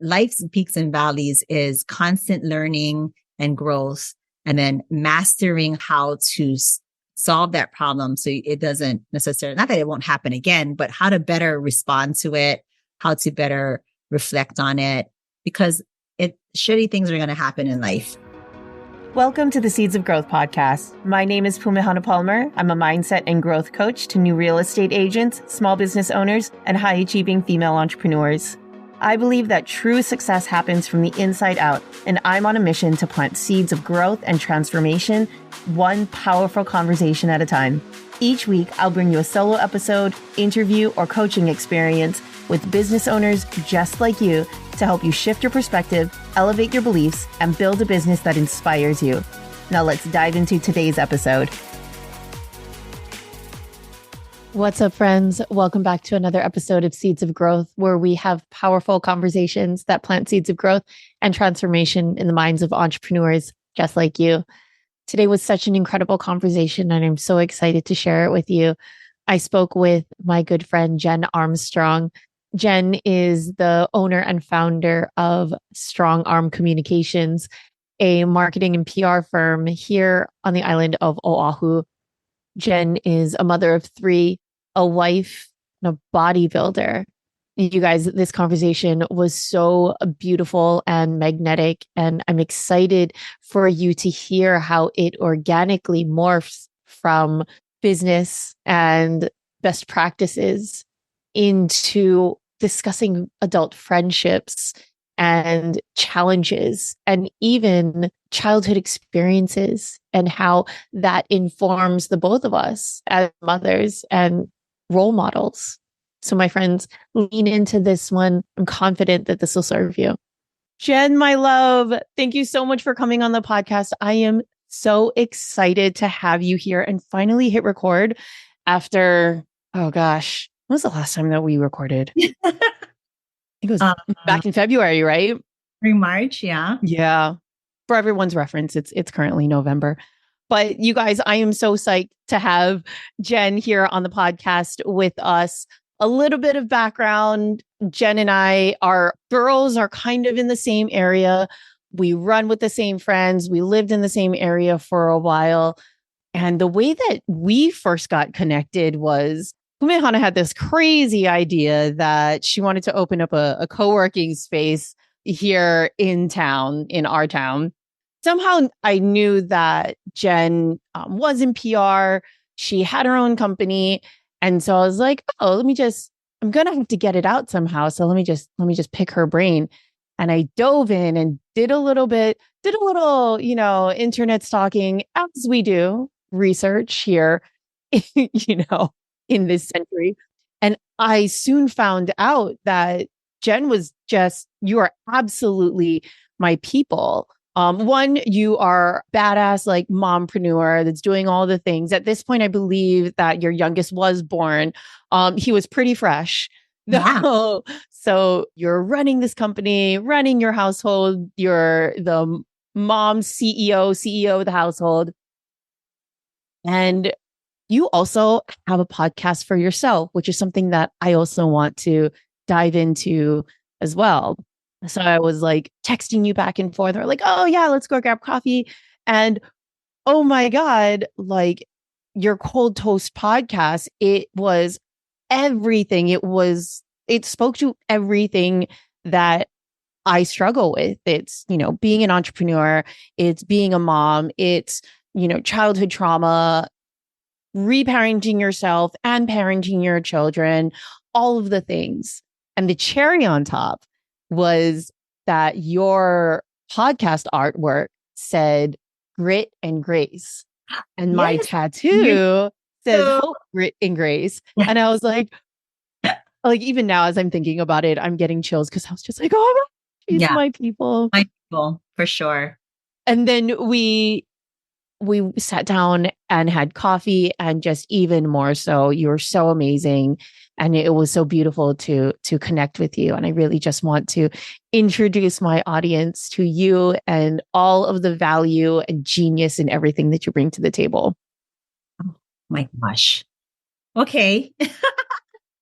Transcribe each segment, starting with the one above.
life's peaks and valleys is constant learning and growth, and then mastering how to solve that problem so it doesn't necessarily, not that it won't happen again, but how to better respond to it, how to better reflect on it, because shitty things are going to happen in life. Welcome to the Seeds of Growth podcast. My name is Pumihana Palmer. I'm a mindset and growth coach to new real estate agents, small business owners, and high-achieving female entrepreneurs. I believe that true success happens from the inside out, and I'm on a mission to plant seeds of growth and transformation, one powerful conversation at a time. Each week, I'll bring you a solo episode, interview, or coaching experience with business owners just like you to help you shift your perspective, elevate your beliefs, and build a business that inspires you. Now let's dive into today's episode. What's up, friends? Welcome back to another episode of Seeds of Growth, where we have powerful conversations that plant seeds of growth and transformation in the minds of entrepreneurs just like you. Today was such an incredible conversation, and I'm so excited to share it with you. I spoke with my good friend, Jen Armstrong. Jen is the owner and founder of Strong Arm Communications, a marketing and PR firm here on the island of Oahu. Jen is a mother of three, a wife, and a bodybuilder. You guys, this conversation was so beautiful and magnetic, and I'm excited for you to hear how it organically morphs from business and best practices into discussing adult friendships and challenges and even childhood experiences, and how that informs the both of us as mothers and role models. So my friends, lean into this one. I'm confident that this will serve you. Jen, my love, thank you so much for coming on the podcast. I am so excited to have you here and finally hit record after, oh gosh, when was the last time that we recorded? I think it was back in February, right? March, yeah. Yeah. For everyone's reference, it's currently November. But you guys, I am so psyched to have Jen here on the podcast with us. A little bit of background. Jen and I, our girls are kind of in the same area. We run with the same friends. We lived in the same area for a while. And the way that we first got connected was Kumehana had this crazy idea that she wanted to open up a co-working space here in town, in our town. Somehow I knew that Jen was in PR. She had her own company. And so I was like, oh, I'm going to have to get it out somehow. So let me just pick her brain. And I dove in and did a little, internet stalking, as we do, research here, in this century. And I soon found out that Jen was you are absolutely my people. One, you are badass, like mompreneur that's doing all the things. At this point, I believe that your youngest was born. He was pretty fresh. Yeah. So you're running this company, running your household. You're the mom CEO of the household. And you also have a podcast for yourself, which is something that I also want to dive into as well. So I was like texting you back and forth, or like, oh yeah, let's go grab coffee. And oh my God, like your cold toast podcast, it was everything. It spoke to everything that I struggle with. It's, being an entrepreneur, it's being a mom, it's, childhood trauma, reparenting yourself and parenting your children, all of the things. And the cherry on top was that your podcast artwork said grit and grace. And my tattoo says hope, grit, and grace. And I was like even now, as I'm thinking about it, I'm getting chills because I was just like, oh my God, she's my people. My people, for sure. And then we sat down and had coffee, and just even more so, you were so amazing. And it was so beautiful to connect with you. And I really just want to introduce my audience to you and all of the value and genius and everything that you bring to the table. Oh my gosh. Okay.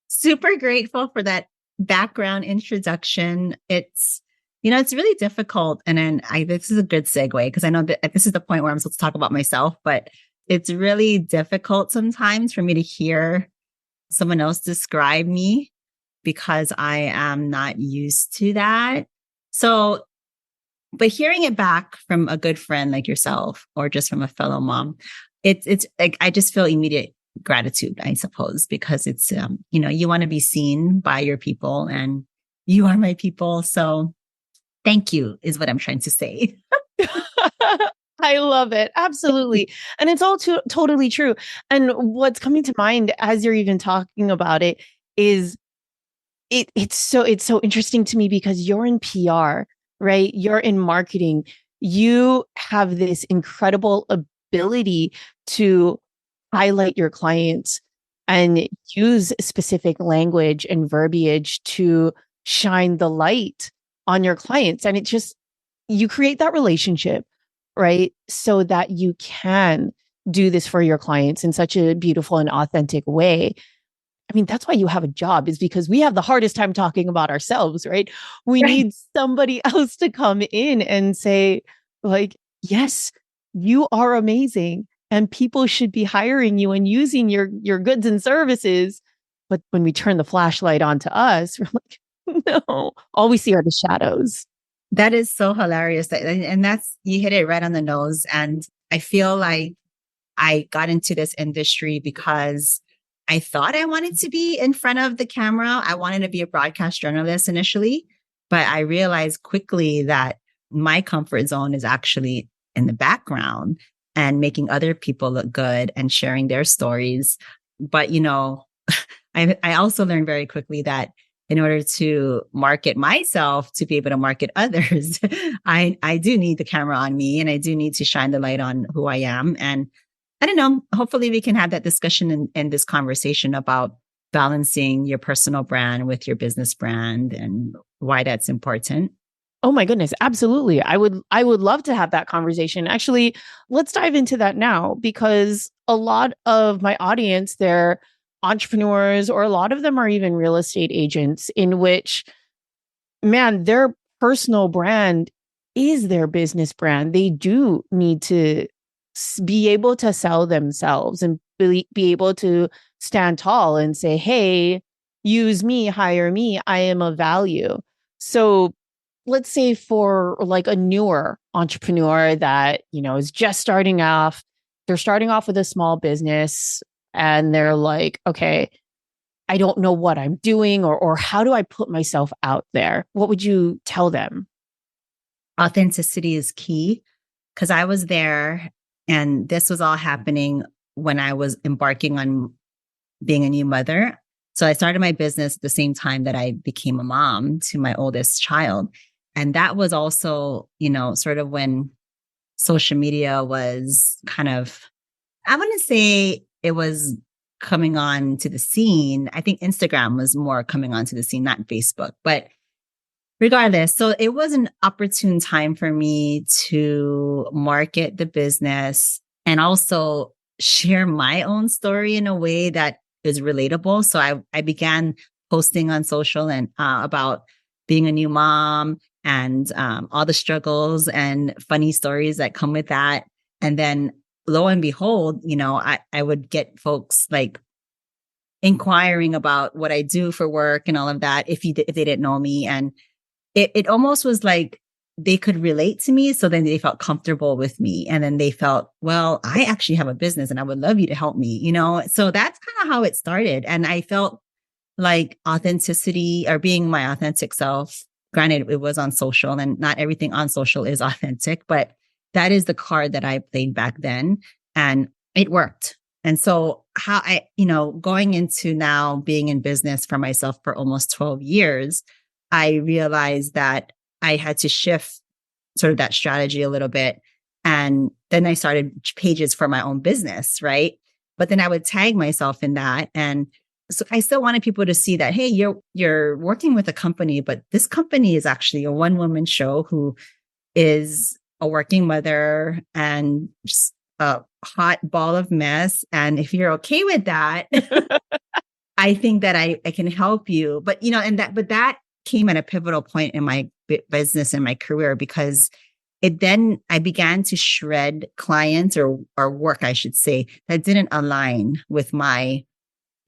Super grateful for that background introduction. It's it's really difficult. And then this is a good segue because I know that this is the point where I'm supposed to talk about myself, but it's really difficult sometimes for me to hear someone else describe me because I am not used to that. So, but hearing it back from a good friend like yourself or just from a fellow mom, it's like, I just feel immediate gratitude, I suppose, because it's, you want to be seen by your people and you are my people. So thank you is what I'm trying to say. I love it. Absolutely. And it's all totally true. And what's coming to mind as you're even talking about it is it's so interesting to me because you're in PR, right? You're in marketing. You have this incredible ability to highlight your clients and use specific language and verbiage to shine the light on your clients. And you create that relationship, right? So that you can do this for your clients in such a beautiful and authentic way. I mean, that's why you have a job, is because we have the hardest time talking about ourselves, right? We need somebody else to come in and say, like, yes, you are amazing and people should be hiring you and using your goods and services. But when we turn the flashlight on to us, we're like, no, all we see are the shadows. That is so hilarious. And you hit it right on the nose. And I feel like I got into this industry because I thought I wanted to be in front of the camera. I wanted to be a broadcast journalist initially, but I realized quickly that my comfort zone is actually in the background and making other people look good and sharing their stories. But, I also learned very quickly that in order to market myself, to be able to market others, I do need the camera on me and I do need to shine the light on who I am. And I don't know, hopefully we can have that discussion in this conversation about balancing your personal brand with your business brand and why that's important. Oh my goodness, absolutely. I would love to have that conversation. Actually, let's dive into that now because a lot of my audience, they're entrepreneurs, or a lot of them are even real estate agents, in which, man, their personal brand is their business brand. They do need to be able to sell themselves and be able to stand tall and say, hey, use me, hire me, I am of value. So let's say for like a newer entrepreneur that, is just starting off, they're starting off with a small business and they're like, okay, I don't know what I'm doing or how do I put myself out there? What would you tell them? Authenticity is key because I was there and this was all happening when I was embarking on being a new mother. So I started my business at the same time that I became a mom to my oldest child. And that was also, sort of when social media was kind of, I wouldn't say it was coming on to the scene. I think Instagram was more coming onto the scene, not Facebook, but regardless. So it was an opportune time for me to market the business and also share my own story in a way that is relatable. So I began posting on social and about being a new mom and all the struggles and funny stories that come with that. And then lo and behold, I would get folks like inquiring about what I do for work and all of that if they didn't know me. And it almost was like they could relate to me. So then they felt comfortable with me. And then they felt, well, I actually have a business and I would love you to help me, So that's kind of how it started. And I felt like authenticity or being my authentic self. Granted, it was on social and not everything on social is authentic, but that is the card that I played back then and it worked. And so how going into now being in business for myself for almost 12 years, I realized that I had to shift sort of that strategy a little bit. And then I started pages for my own business, right? But then I would tag myself in that. And so I still wanted people to see that, hey, you're working with a company, but this company is actually a one-woman show who is a working mother and just a hot ball of mess. And if you're okay with that, I think that I can help you. But, but that came at a pivotal point in my business and my career, because I began to shred clients or work, I should say, that didn't align with my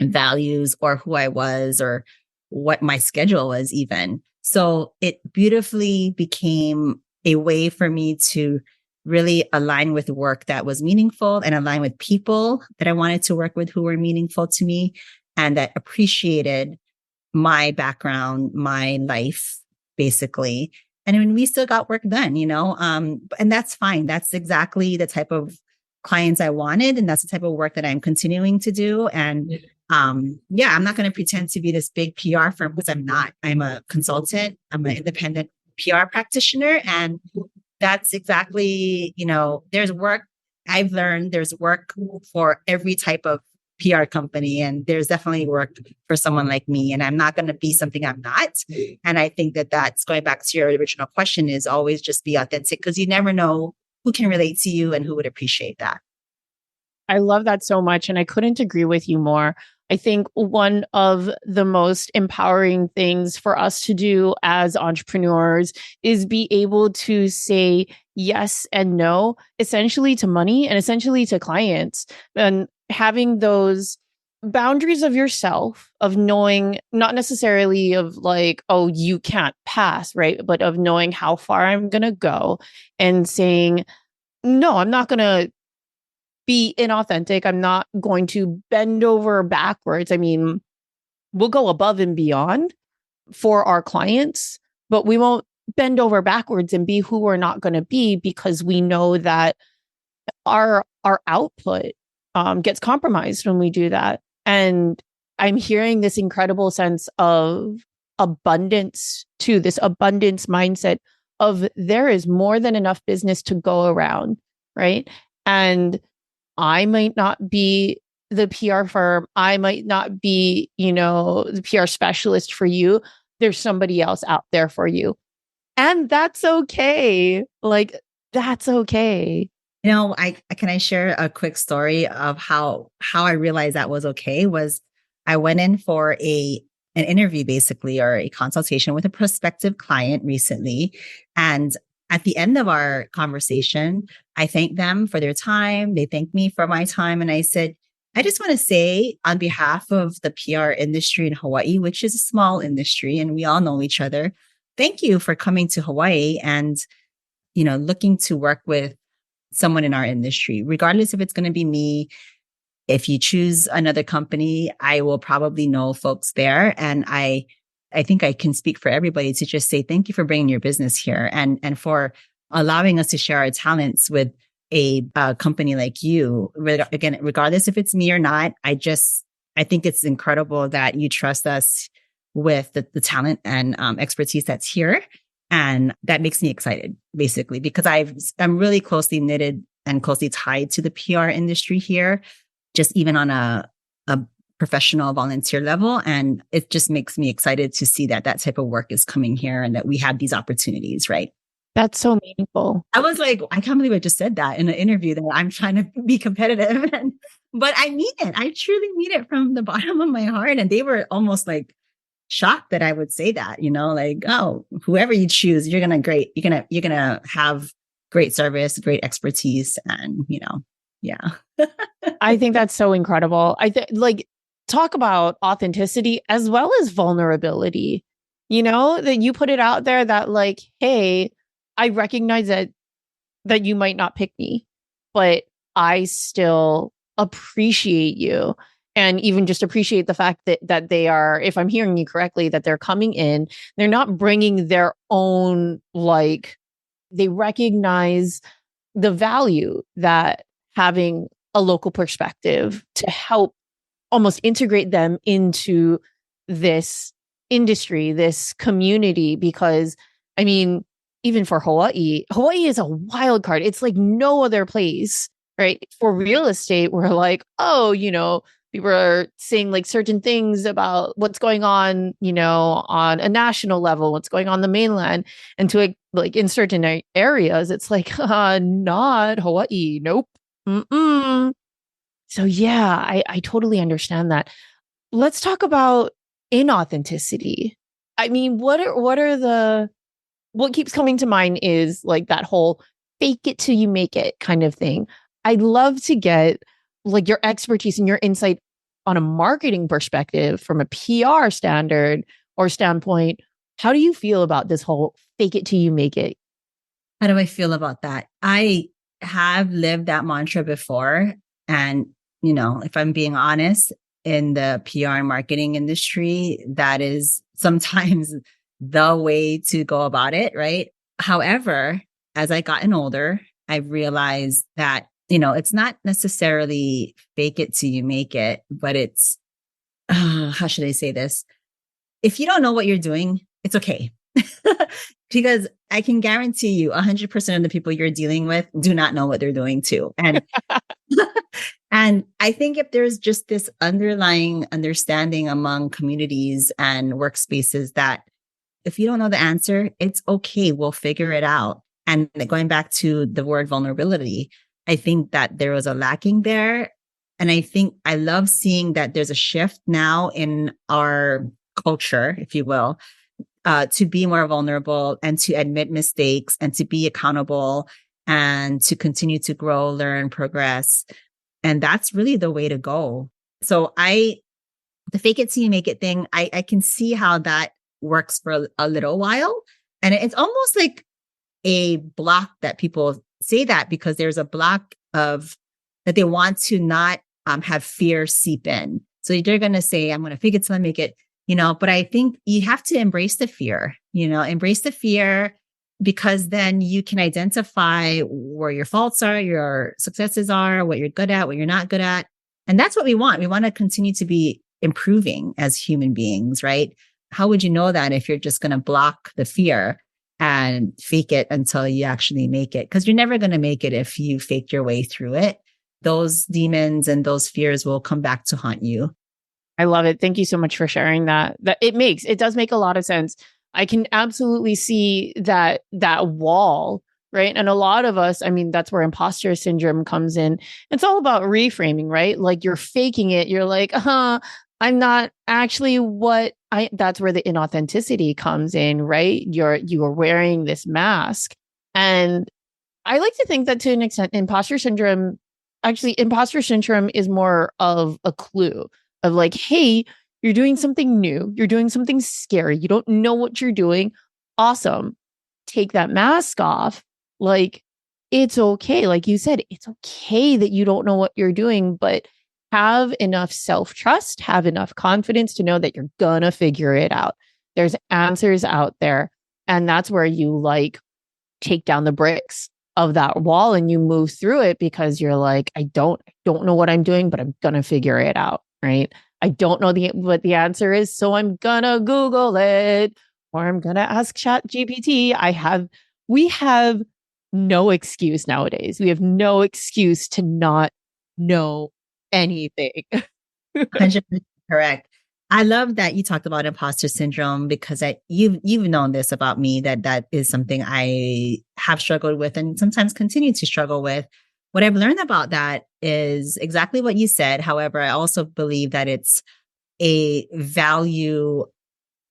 values or who I was or what my schedule was even. So it beautifully became a way for me to really align with work that was meaningful and align with people that I wanted to work with who were meaningful to me and that appreciated my background, my life, basically. And I mean, we still got work done, and that's fine. That's exactly the type of clients I wanted. And that's the type of work that I'm continuing to do. And yeah, I'm not going to pretend to be this big PR firm because I'm not. I'm a consultant. I'm an independent PR practitioner. And that's exactly, there's work. I've learned there's work for every type of PR company. And there's definitely work for someone like me. And I'm not going to be something I'm not. And I think that that's going back to your original question, is always just be authentic, because you never know who can relate to you and who would appreciate that. I love that so much. And I couldn't agree with you more. I think one of the most empowering things for us to do as entrepreneurs is be able to say yes and no, essentially to money and essentially to clients. And having those boundaries of yourself, of knowing, not necessarily of like, oh, you can't pass, right? But of knowing how far I'm going to go and saying, no, I'm not going to be inauthentic. I'm not going to bend over backwards. I mean, we'll go above and beyond for our clients, but we won't bend over backwards and be who we're not going to be, because we know that our output gets compromised when we do that. And I'm hearing this incredible sense of abundance too, this abundance mindset of there is more than enough business to go around, right? And I might not be the PR firm. I might not be, the PR specialist for you. There's somebody else out there for you. And that's okay. Like, that's okay. Can I share a quick story of how I realized that was okay? Was I went in for an interview, basically, or a consultation with a prospective client recently. And at the end of our conversation, I thanked them for their time. They thanked me for my time. And I said, I just want to say, on behalf of the PR industry in Hawaii, which is a small industry and we all know each other, thank you for coming to Hawaii and, looking to work with someone in our industry, regardless if it's going to be me. If you choose another company, I will probably know folks there. And I think I can speak for everybody to just say thank you for bringing your business here and for allowing us to share our talents with a company like you. Again, regardless if it's me or not, I think it's incredible that you trust us with the talent and expertise that's here. And that makes me excited, basically, because I'm really closely knitted and closely tied to the PR industry here, just even on a professional volunteer level. And it just makes me excited to see that type of work is coming here and that we have these opportunities, right? That's so meaningful. I was like, I can't believe I just said that in an interview, that I'm trying to be competitive. But I mean it. I truly mean it from the bottom of my heart. And they were almost like shocked that I would say that, like, oh, whoever you choose, you're going to have great service, great expertise. And, yeah. I think that's so incredible. Talk about authenticity as well as vulnerability, that you put it out there that like, hey, I recognize that you might not pick me, but I still appreciate you. And even just appreciate the fact that they are, if I'm hearing you correctly, that they're coming in, they're not bringing their own, like, they recognize the value that having a local perspective to help almost integrate them into this industry, this community. Because, I mean, even for Hawaii is a wild card. It's like no other place, right? For real estate, we're like, oh, people are saying like certain things about what's going on, on a national level, what's going on the mainland. And to like in certain areas, it's like, not Hawaii. Nope. Mm-mm. So yeah, I totally understand that. Let's talk about inauthenticity. I mean, what keeps coming to mind is like that whole fake it till you make it kind of thing. I'd love to get like your expertise and your insight on a marketing perspective from a PR standard or standpoint. How do you feel about this whole fake it till you make it? How do I feel about that? I have lived that mantra before. And, if I'm being honest, in the PR and marketing industry, that is sometimes the way to go about it, right? However, as I gotten older, I've realized that, it's not necessarily fake it till you make it, but it's, how should I say this? If you don't know what you're doing, it's okay. Because I can guarantee you 100% of the people you're dealing with do not know what they're doing too. And and I think if there's just this underlying understanding among communities and workspaces that if you don't know the answer, it's okay. We'll figure it out. And going back to the word vulnerability, I think that there was a lacking there. And I think I love seeing that there's a shift now in our culture, if you will, to be more vulnerable and to admit mistakes and to be accountable and to continue to grow, learn, progress. And that's really the way to go. So the fake it till you make it thing, I can see how that works for a little while. And it's almost like a block that people say that because there's a block of that they want to not have fear seep in. So they're going to say, I'm going to fake it till I make it. But I think you have to embrace the fear, embrace the fear because then you can identify where your faults are, your successes are, what you're good at, what you're not good at. And that's what we want. We want to continue to be improving as human beings, right? How would you know that if you're just going to block the fear and fake it until you actually make it? Because you're never going to make it if you fake your way through it. Those demons and those fears will come back to haunt you. I love it. Thank you so much for sharing that. It does make a lot of sense. I can absolutely see that wall, right? And a lot of us, I mean, that's where imposter syndrome comes in. It's all about reframing, right? Like you're faking it. You're like, I'm not actually that's where the inauthenticity comes in, right? You are wearing this mask. And I like to think that to an extent, imposter syndrome is more of a clue of like, hey, you're doing something new. You're doing something scary. You don't know what you're doing. Awesome. Take that mask off. Like, it's okay. Like you said, it's okay that you don't know what you're doing, but have enough self-trust, have enough confidence to know that you're gonna figure it out. There's answers out there. And that's where you like take down the bricks of that wall and you move through it because you're like, I don't know what I'm doing, but I'm gonna figure it out. Right? I don't know what the answer is, so I'm gonna Google it or I'm gonna ask Chat GPT. We have no excuse nowadays. We have no excuse to not know anything. 100% correct. I love that you talked about imposter syndrome because you've known this about me that is something I have struggled with and sometimes continue to struggle with. What I've learned about that is exactly what you said. However, I also believe that it's a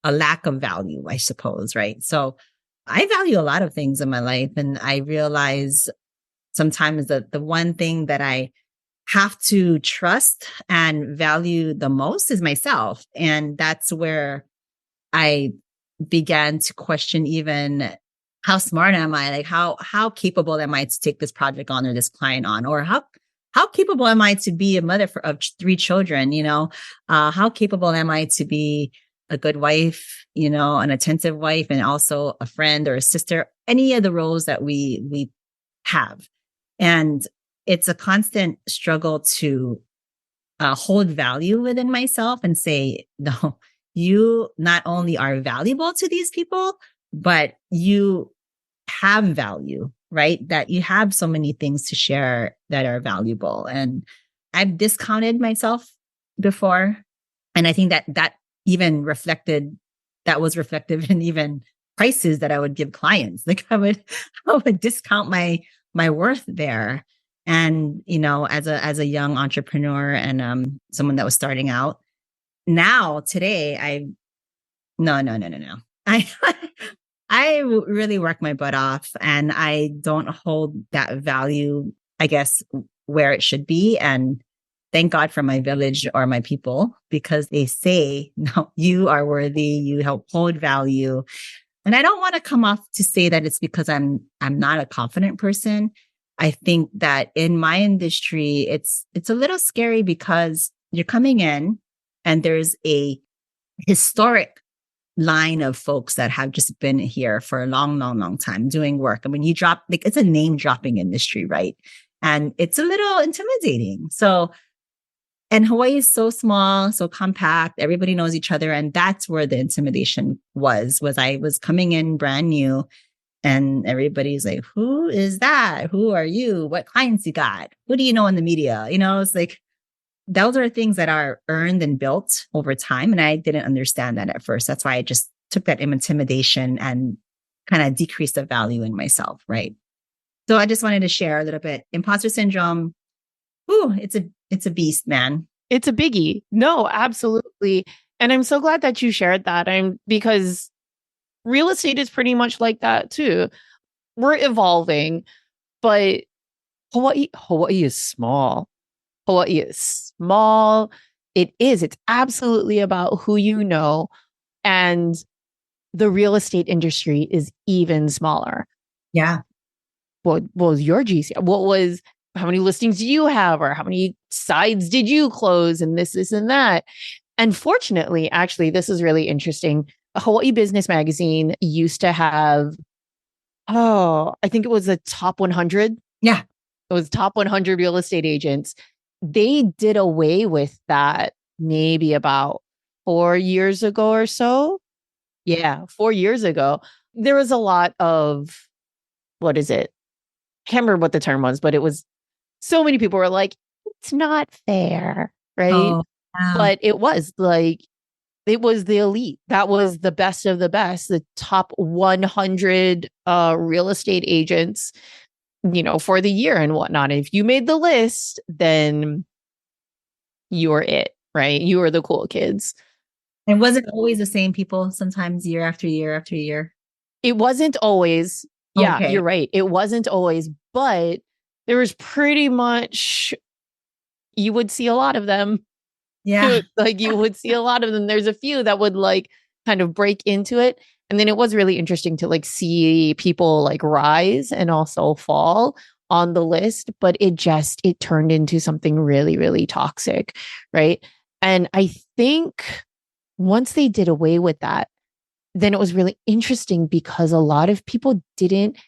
lack of value, I suppose, right? So I value a lot of things in my life. And I realize sometimes that the one thing that I have to trust and value the most is myself. And that's where I began to question even how smart am I? Like how capable am I to take this project on or this client on? Or how capable am I to be a mother of 3 children? How capable am I to be a good wife, an attentive wife, and also a friend or a sister, any of the roles that we have. And it's a constant struggle to hold value within myself and say, no, you not only are valuable to these people, but you have value, right? That you have so many things to share that are valuable. And I've discounted myself before. And I think that was reflective in even prices that I would give clients. Like I would discount my worth there. And, as a young entrepreneur and someone that was starting out, now today, no. I I really work my butt off, and I don't hold that value, I guess, where it should be. And thank God for my village or my people, because they say, no, you are worthy. You help hold value. And I don't want to come off to say that it's because I'm not a confident person. I think that in my industry, it's a little scary because you're coming in and there's a historic line of folks that have just been here for a long, long, long time doing work. I mean, you drop, like, it's a name dropping industry, right? And it's a little intimidating. So, and Hawaii is so small, so compact, everybody knows each other. And that's where the intimidation was I was coming in brand new and everybody's like, who is that? Who are you? What clients you got? Who do you know in the media? It's like, those are things that are earned and built over time. And I didn't understand that at first. That's why I just took that intimidation and kind of decreased the value in myself. Right. So I just wanted to share a little bit. Imposter syndrome. Ooh, it's a beast, man. It's a biggie. No, absolutely. And I'm so glad that you shared that. Because real estate is pretty much like that too. We're evolving, but Hawaii is small. Hawaii is small. It's absolutely about who you know. And the real estate industry is even smaller. Yeah. What was your GC? How many listings do you have? Or how many sides did you close? And this, and that. And fortunately, actually, this is really interesting. Hawaii Business Magazine used to have, I think it was the top 100. Yeah. It was top 100 real estate agents. They did away with that maybe about 4 years ago or so. Yeah, 4 years ago. There was a lot of, what is it? I can't remember what the term was, but it was, so many people were like, it's not fair, right? Oh, wow. But it was like, it was the elite. That was the best of the best, the top 100 real estate agents, for the year and whatnot. And if you made the list, then you were it, right? You were the cool kids. And was it always the same people sometimes year after year after year? It wasn't always. Yeah, Okay. You're right. It wasn't always, but there was pretty much, you would see a lot of them. Yeah. Like you would see a lot of them. There's a few that would like kind of break into it. And then it was really interesting to like see people like rise and also fall on the list, but it turned into something really, really toxic. Right. And I think once they did away with that, then it was really interesting because a lot of people didn't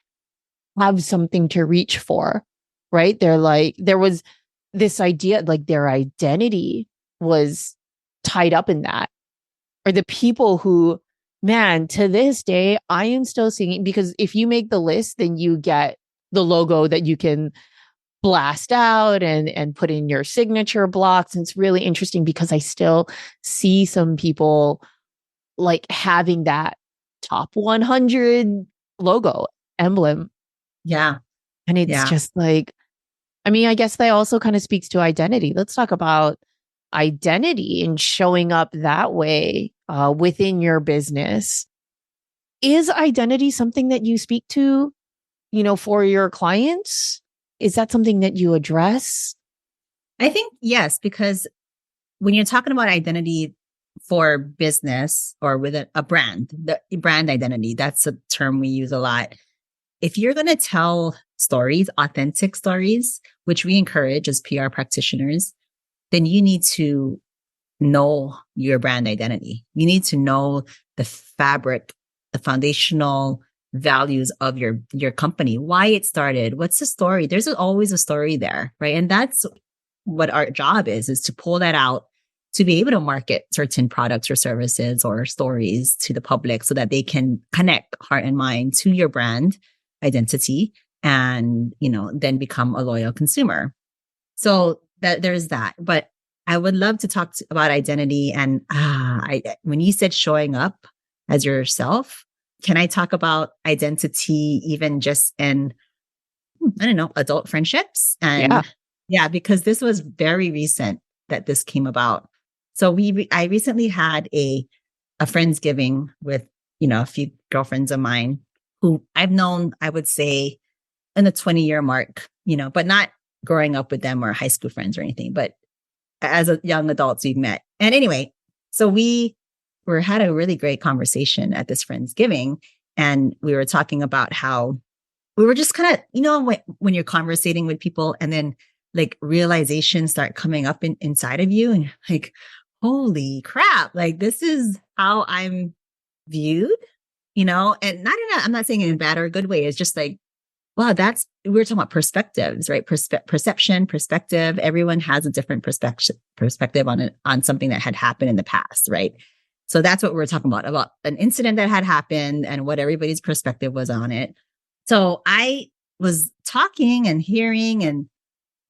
have something to reach for. Right. They're like, there was this idea, like their identity was tied up in that. Or the people who, man, to this day, I am still seeing, because if you make the list, then you get the logo that you can blast out and put in your signature blocks. And it's really interesting because I still see some people like having that top 100 logo emblem. Yeah. And it's just like, I mean, I guess that also kind of speaks to identity. Let's talk about identity and showing up that way within your business. Is identity something that you speak to, for your clients? Is that something that you address? I think yes, because when you're talking about identity for business or with a brand, the brand identity, that's a term we use a lot. If you're going to tell stories, authentic stories, which we encourage as PR practitioners, then you need to know your brand identity. You need to know the fabric, the foundational values of your company, why it started, what's the story. There's always a story there, right? And that's what our job is to pull that out, to be able to market certain products or services or stories to the public so that they can connect heart and mind to your brand identity and, then become a loyal consumer. So that there's that. But I would love to talk about identity. And when you said showing up as yourself, can I talk about identity even just in, I don't know, adult friendships? And yeah, because this was very recent that this came about. So I recently had a Friendsgiving with a few girlfriends of mine who I've known, I would say, in the 20-year mark, but not growing up with them or high school friends or anything, but as a young adults we've met. And anyway, so we had a really great conversation at this Friendsgiving, and we were talking about how we were just kind of, when you're conversating with people and then like realizations start coming up inside of you and like, holy crap, like this is how I'm viewed, and I'm not saying it in a bad or a good way. It's just like, wow, we're talking about perspectives, right? Perception, perspective. Everyone has a different perspective on something that had happened in the past, right? So that's what we're talking about an incident that had happened and what everybody's perspective was on it. So I was talking and hearing and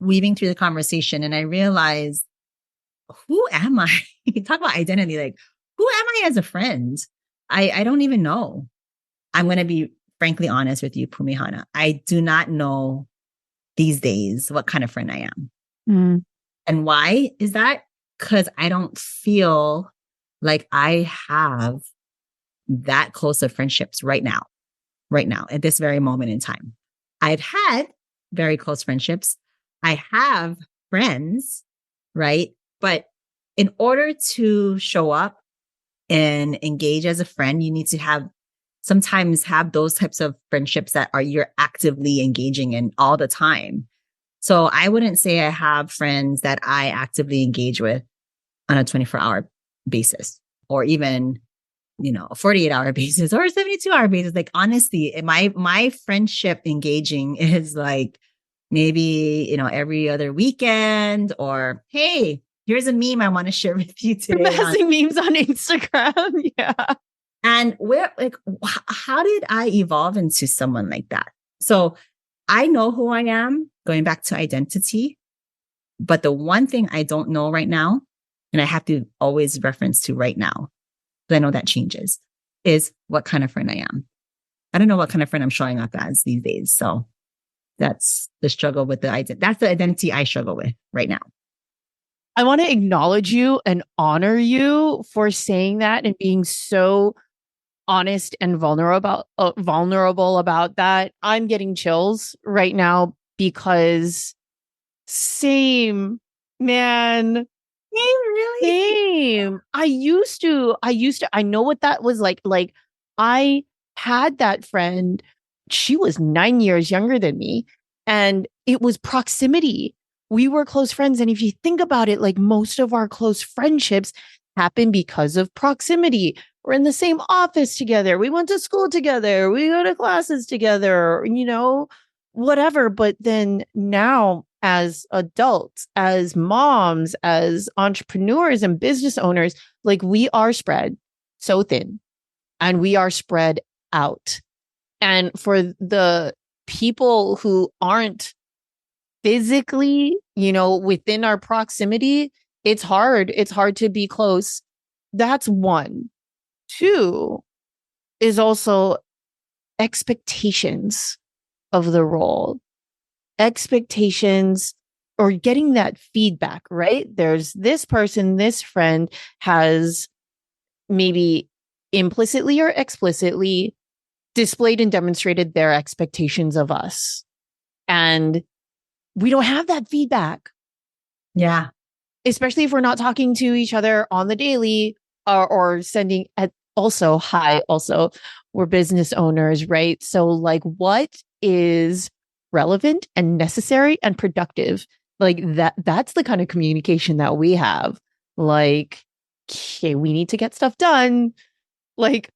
weaving through the conversation, and I realized, who am I? Talk about identity. Like, who am I as a friend? I don't even know. I'm going to be frankly honest with you, Pumihana. I do not know these days what kind of friend I am. Mm. And why is that? Because I don't feel like I have that close of friendships right now, at this very moment in time. I've had very close friendships. I have friends, right? But in order to show up and engage as a friend, you need to sometimes have those types of friendships that you're actively engaging in all the time. So I wouldn't say I have friends that I actively engage with on a 24-hour basis, or even, a 48-hour basis or a 72-hour basis. Like, honestly, my friendship engaging is like maybe, every other weekend, or, hey, here's a meme I want to share with you today. Passing memes on Instagram. Yeah. And how did I evolve into someone like that? So I know who I am, going back to identity. But the one thing I don't know right now, and I have to always reference to right now, because I know that changes, is what kind of friend I am. I don't know what kind of friend I'm showing up as these days. So that's the struggle with that's the identity I struggle with right now. I want to acknowledge you and honor you for saying that and being so honest and vulnerable about that. I'm getting chills right now because same, man. Hey, really? Same. I know what that was like. Like, I had that friend. She was 9 years younger than me, and it was proximity. We were close friends. And if you think about it, like, most of our close friendships happen because of proximity. We're in the same office together. We went to school together. We go to classes together, whatever. But then now, as adults, as moms, as entrepreneurs and business owners, like, we are spread so thin and we are spread out. And for the people who aren't physically, within our proximity, it's hard. It's hard to be close. That's one. Two is also expectations of the role. Expectations, or getting that feedback, right? There's this person, this friend has maybe implicitly or explicitly displayed and demonstrated their expectations of us. And we don't have that feedback. Yeah. Especially if we're not talking to each other on the daily, or sending also, we're business owners, right? So like, what is relevant and necessary and productive? Like that's the kind of communication that we have. Like, okay, we need to get stuff done. Like,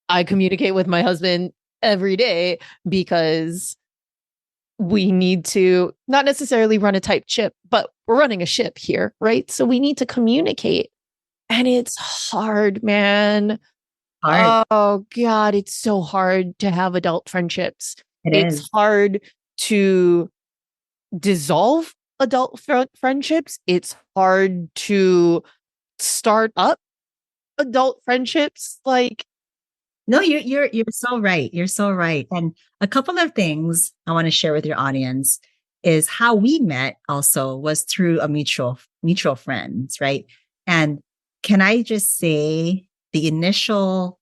I communicate with my husband every day because we need to not necessarily run a tight ship, but we're running a ship here, right? So we need to communicate. And it's hard, man. Hard. Oh God, it's so hard to have adult friendships. It's hard to dissolve adult friendships. It's hard to start up adult friendships. Like, no, you're so right. You're so right. And a couple of things I want to share with your audience is how we met also was through a mutual friends, right? And can I just say the initial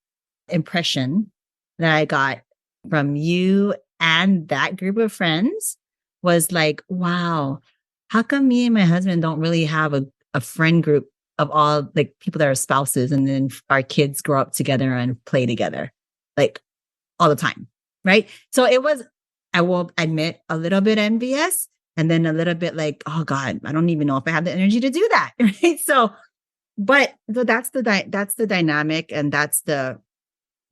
impression that I got from you and that group of friends was like, wow, how come me and my husband don't really have a friend group of all like people that are spouses and then our kids grow up together and play together like all the time. Right. So it was, I will admit, a little bit envious and then a little bit like, oh God, I don't even know if I have the energy to do that. Right. So that's the dynamic and that's the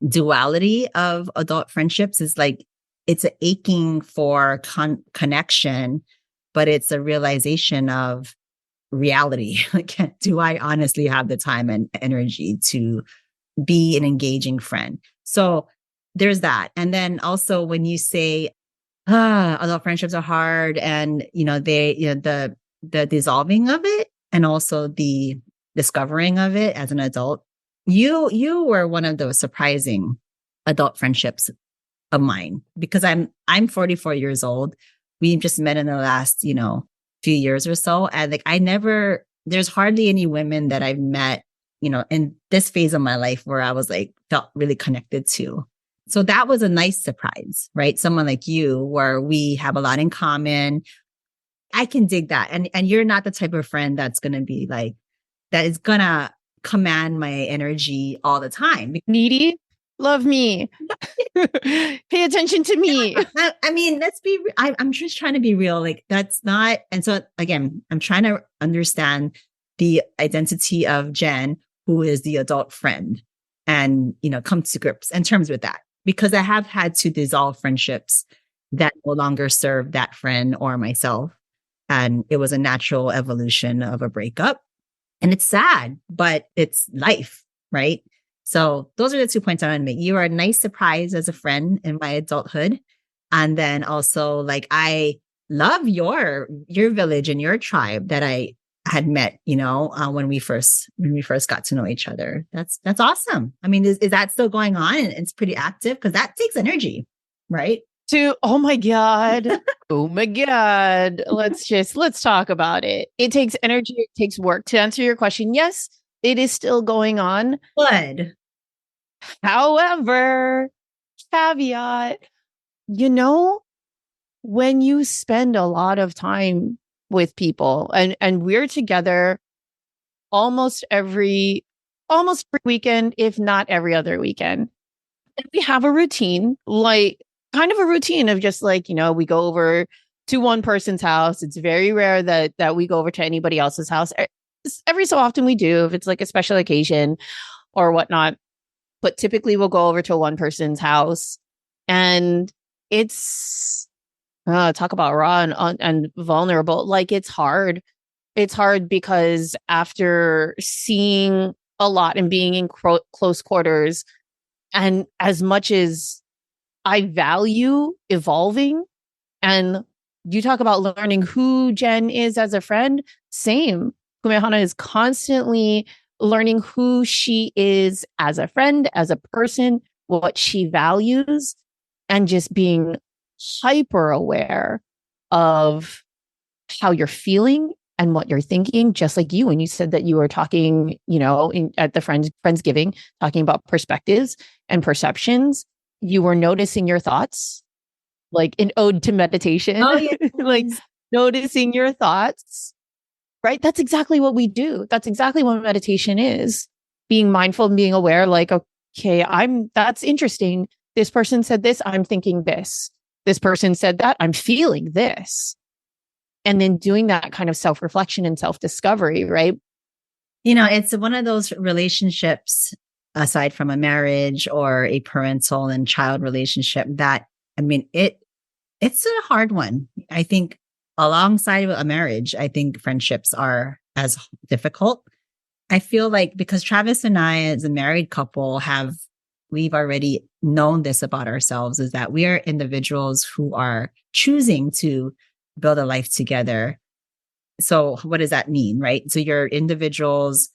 duality of adult friendships is like, it's an aching for connection, but it's a realization of reality. Like, do I honestly have the time and energy to be an engaging friend? So there's that. And then also when you say, adult friendships are hard and, the dissolving of it and also the discovering of it as an adult, you were one of those surprising adult friendships of mine because I'm 44 years old. We've just met in the last, few years or so. And like, there's hardly any women that I've met, in this phase of my life where I was like, felt really connected to. So that was a nice surprise, right? Someone like you, where we have a lot in common. I can dig that. And you're not the type of friend that's going to be like, that is going to command my energy all the time. Needy, love me. Pay attention to me. I mean, I'm just trying to be real. Like that's not. And so again, I'm trying to understand the identity of Jen, who is the adult friend and, come to grips and terms with that, because I have had to dissolve friendships that no longer serve that friend or myself. And it was a natural evolution of a breakup. And it's sad, but it's life, right? So those are the 2 points I want to make. You are a nice surprise as a friend in my adulthood. And then also like, I love your village and your tribe that I had met, when we first got to know each other. That's awesome. I mean, is that still going on? And it's pretty active because that takes energy, right? Oh my God. Oh my God. Let's talk about it. It takes energy. It takes work. To answer your question, yes, it is still going on. Good. However, caveat, when you spend a lot of time with people and we're together almost every weekend, if not every other weekend, and we have a routine, like kind of a routine of just like, we go over to one person's house. It's very rare that we go over to anybody else's house. Every so often we do, if it's like a special occasion or whatnot. But typically we'll go over to one person's house and it's talk about raw and vulnerable. Like it's hard. It's hard because after seeing a lot and being in close quarters, and as much as I value evolving, and you talk about learning who Jen is as a friend, same. Kumehana is constantly learning who she is as a friend, as a person, what she values, and just being hyper aware of how you're feeling and what you're thinking, just like you. And you said that you were talking, at the Friendsgiving, talking about perspectives and perceptions. You were noticing your thoughts, like an ode to meditation, oh, yeah. like noticing your thoughts, right? That's exactly what we do. That's exactly what meditation is. Being mindful and being aware, like, okay, that's interesting. This person said this, I'm thinking this. This person said that, I'm feeling this. And then doing that kind of self-reflection and self-discovery, right? It's one of those relationships, aside from a marriage or a parental and child relationship, that, I mean, it's a hard one. I think alongside a marriage, I think friendships are as difficult. I feel like because Travis and I, as a married couple, we've already known this about ourselves, is that we are individuals who are choosing to build a life together. So what does that mean, right? So you're individuals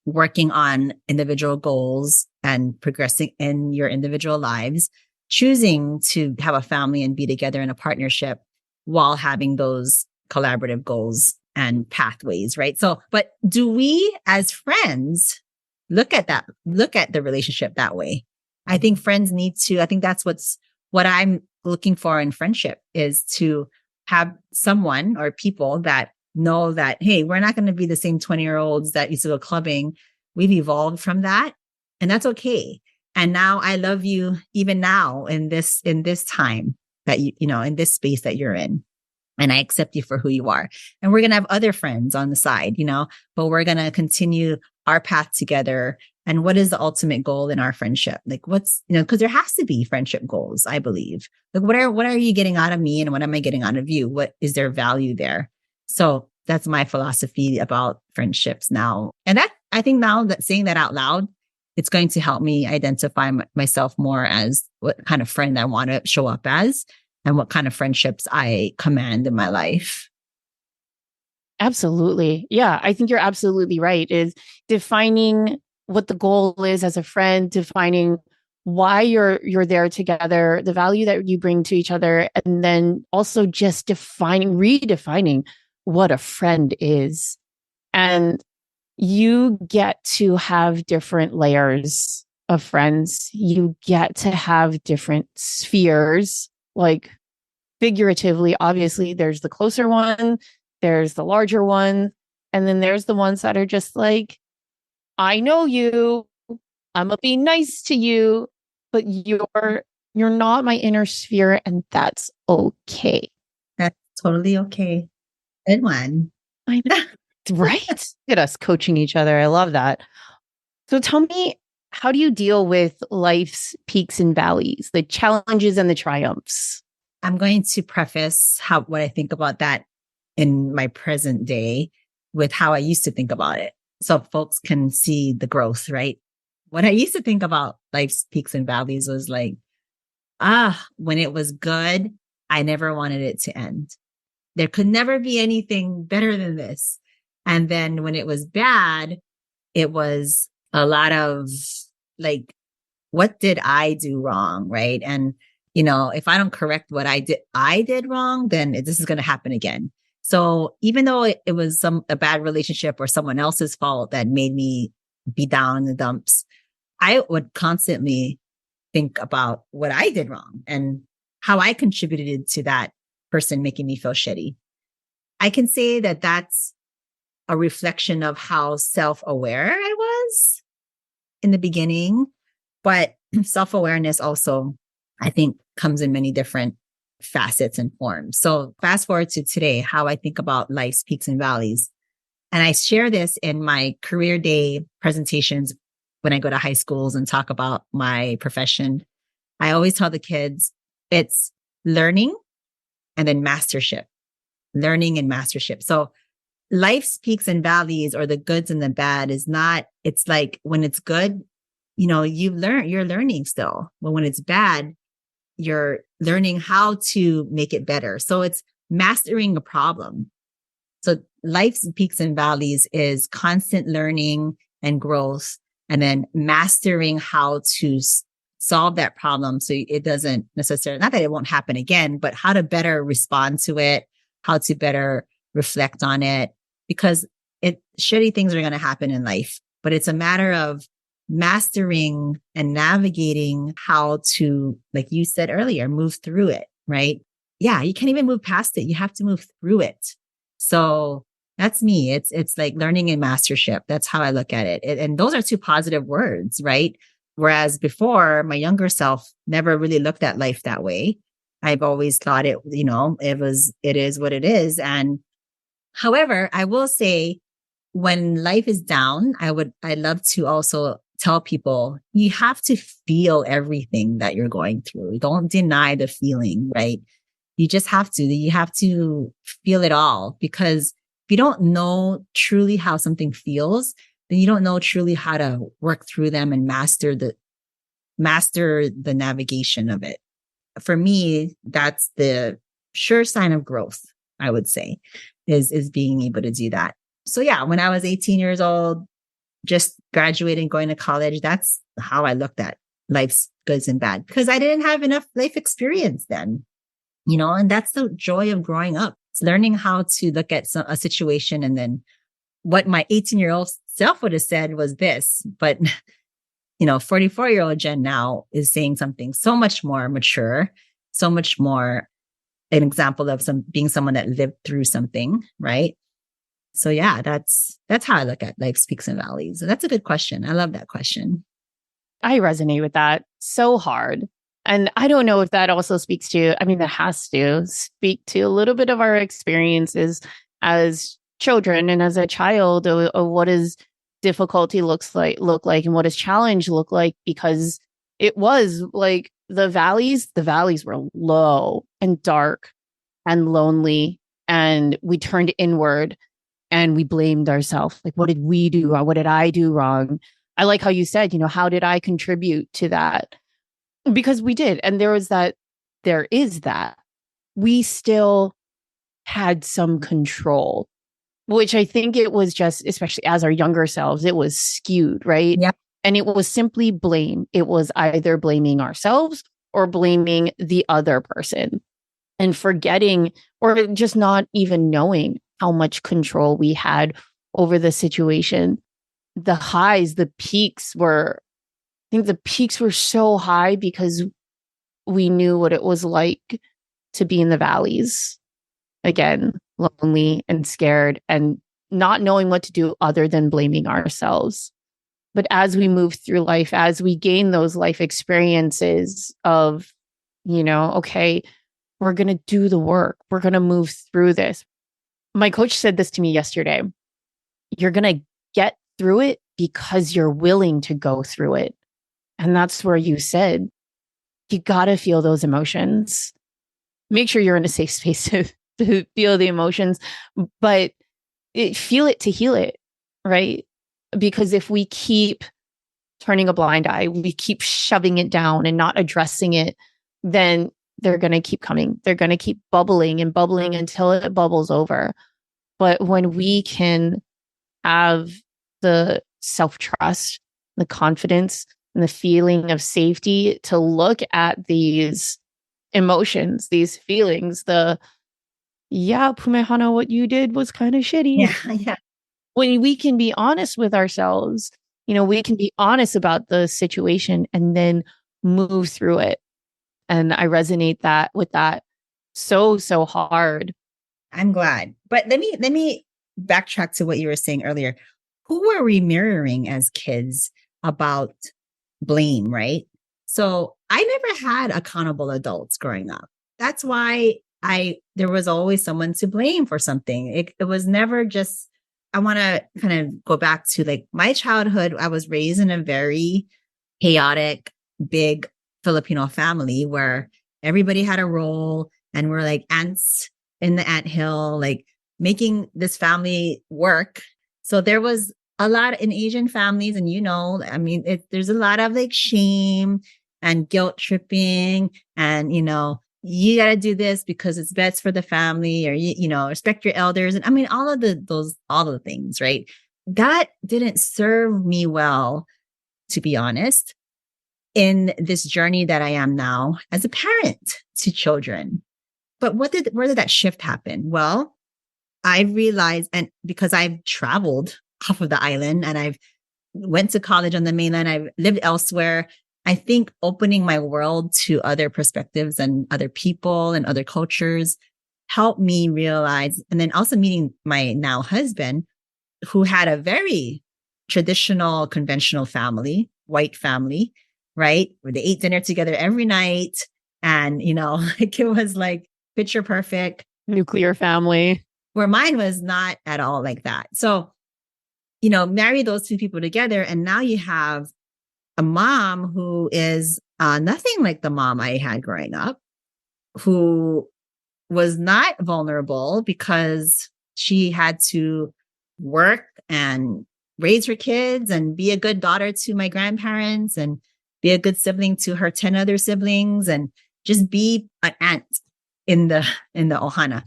working on individual goals and progressing in your individual lives, choosing to have a family and be together in a partnership while having those collaborative goals and pathways, right? So, but do we as friends look at the relationship that way? I think friends need to, I think that's what I'm looking for in friendship is to have someone or people that know that, hey, we're not going to be the same 20-year-olds that used to go clubbing. We've evolved from that, and that's okay. And now I love you even now in this time that in this space that you're in. And I accept you for who you are. And we're going to have other friends on the side, but we're going to continue our path together. And what is the ultimate goal in our friendship? Like because there has to be friendship goals, I believe. Like what are you getting out of me and what am I getting out of you? What is their value there? So that's my philosophy about friendships now. And that I think now that saying that out loud, it's going to help me identify myself more as what kind of friend I want to show up as and what kind of friendships I command in my life. Absolutely. Yeah, I think you're absolutely right. Is defining what the goal is as a friend, defining why you're there together, the value that you bring to each other, and then also just redefining what a friend is. And you get to have different layers of friends. You get to have different spheres, like figuratively, obviously, there's the closer one, there's the larger one, and then there's the ones that are just like, I know you, I'm gonna be nice to you, but you're not my inner sphere, and that's okay. That's totally okay. Good one. I know. Right? Look at us coaching each other. I love that. So tell me, how do you deal with life's peaks and valleys, the challenges and the triumphs? I'm going to preface what I think about that in my present day with how I used to think about it. So folks can see the growth, right? What I used to think about life's peaks and valleys was like, when it was good, I never wanted it to end. There could never be anything better than this. And then when it was bad, it was a lot of like, what did I do wrong? Right. And, if I don't correct what I did wrong, then this is going to happen again. So even though it was a bad relationship or someone else's fault that made me be down in the dumps, I would constantly think about what I did wrong and how I contributed to that person making me feel shitty. I can say that that's a reflection of how self-aware I was in the beginning, but self-awareness also, I think, comes in many different facets and forms. So fast forward to today, how I think about life's peaks and valleys. And I share this in my career day presentations when I go to high schools and talk about my profession. I always tell the kids it's learning and then mastership, learning and mastership. So life's peaks and valleys or the goods and the bad is not, it's like when it's good, you're learning still. But when it's bad, you're learning how to make it better. So it's mastering a problem. So life's peaks and valleys is constant learning and growth, and then mastering how to solve that problem. So it doesn't necessarily, not that it won't happen again, but how to better respond to it, how to better reflect on it, because shitty things are going to happen in life, but it's a matter of mastering and navigating how to, like you said earlier, move through it, right? Yeah, you can't even move past it. You have to move through it. So that's me. It's like learning and mastership. That's how I look at it. And those are two positive words, right? Whereas before, my younger self never really looked at life that way. I've always thought it is what it is. And however, I will say when life is down, I love to also tell people you have to feel everything that you're going through. Don't deny the feeling, right? You just have to. You have to feel it all, because if you don't know truly how something feels, then you don't know truly how to work through them and master the navigation of it. For me, that's the sure sign of growth, I would say, is being able to do that. So yeah, when I was 18 years old, just graduating, going to college, that's how I looked at life's goods and bad, because I didn't have enough life experience then, and that's the joy of growing up. It's learning how to look at a situation, and then what my 18-year-old self would have said was this, but 44-year-old Jen now is saying something so much more mature, so much more an example of being someone that lived through something, right? So yeah, that's how I look at life's peaks and valleys. That's a good question. I love that question. I resonate with that so hard. And I don't know if that also speaks to, I mean, that has to speak to a little bit of our experiences as children and as a child of what does difficulty look like and what does challenge look like, because it was like the valleys were low and dark and lonely, and we turned inward and we blamed ourselves. Like, what did we do wrong? What did I do wrong? I like how you said, how did I contribute to that? Because we did. And there is that. We still had some control, which I think it was just, especially as our younger selves, it was skewed, right? Yeah. And it was simply blame. It was either blaming ourselves or blaming the other person, and forgetting or just not even knowing how much control we had over the situation. The highs, the peaks were, I think the peaks were so high because we knew what it was like to be in the valleys. Again, lonely and scared and not knowing what to do other than blaming ourselves. But as we move through life, as we gain those life experiences of, okay, we're going to do the work. We're going to move through this. My coach said this to me yesterday. You're going to get through it because you're willing to go through it. And that's where you said, you got to feel those emotions. Make sure you're in a safe space to feel the emotions, but feel it to heal it, right? Because if we keep turning a blind eye, we keep shoving it down and not addressing it, then they're going to keep coming. They're going to keep bubbling and bubbling until it bubbles over. But when we can have the self-trust, the confidence, and the feeling of safety to look at these emotions, these feelings, Pumehana, what you did was kind of shitty. Yeah. When we can be honest with ourselves, we can be honest about the situation and then move through it. And I resonate with that so hard. I'm glad. But let me backtrack to what you were saying earlier. Who were we mirroring as kids about blame, right? So I never had accountable adults growing up. That's why there was always someone to blame for something. It was never just, I want to kind of go back to like my childhood. I was raised in a very chaotic, big Filipino family where everybody had a role and we're like ants in the anthill, like making this family work. So there was a lot in Asian families, and there's a lot of like shame and guilt tripping, and you got to do this because it's best for the family, or respect your elders, and all of the things, right? That didn't serve me well, to be honest, in this journey that I am now as a parent to children. But where did that shift happen? Well, I realized, and because I've traveled off of the island and I've went to college on the mainland, I've lived elsewhere, I think opening my world to other perspectives and other people and other cultures helped me realize, and then also meeting my now husband, who had a very traditional, conventional family, white family, right? Where they ate dinner together every night. And, like it was like picture perfect. Nuclear family. Where mine was not at all like that. So, marry those two people together. And now you have a mom who is nothing like the mom I had growing up, who was not vulnerable because she had to work and raise her kids and be a good daughter to my grandparents and be a good sibling to her 10 other siblings and just be an aunt in the Ohana,